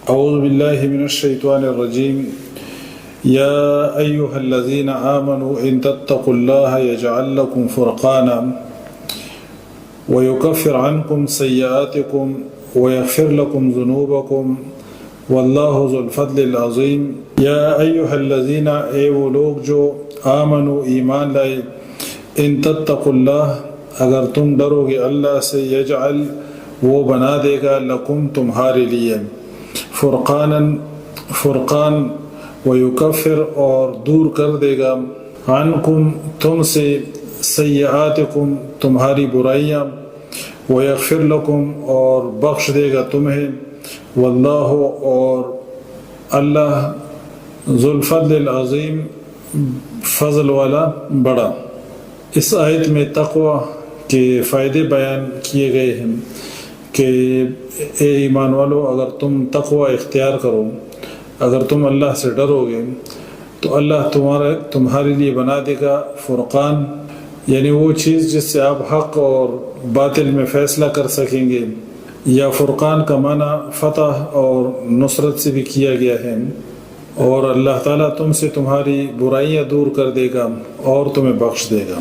اعوذ باللہ من الشیطان الرجیم یا ایہا الذین آمنوا ان تتقوا اللہ یجعل لکم فرقانا ویکفر عنکم سیئاتکم ویغفر لکم ذنوبکم واللہ ذو الفضل العظیم۔ یا ایہا الذین، اے وہ لوگ جو آمنوا ایمان لائے، ان تتقوا اللہ، اگر تم ڈرو گے اللہ سے، یجعل، وہ بنا دے گا، لکم، تمہارے لیے، فرقان، ویکفر، اور دور کر دے گا، عنکم، تم سے، سیئاتکم، تمہاری برائیاں، ویغفر لکم، اور بخش دے گا تمہیں، واللہ، اور اللہ، ذو الفضل العظیم، فضل والا بڑا۔ اس آیت میں تقوی کے فائدے بیان کیے گئے ہیں کہ اے ایمان والو، اگر تم تقوی اختیار کرو، اگر تم اللہ سے ڈرو گے تو اللہ تمہارے لیے بنا دے گا فرقان، یعنی وہ چیز جس سے آپ حق اور باطل میں فیصلہ کر سکیں گے، یا فرقان کا معنی فتح اور نصرت سے بھی کیا گیا ہے، اور اللہ تعالیٰ تم سے تمہاری برائیاں دور کر دے گا اور تمہیں بخش دے گا۔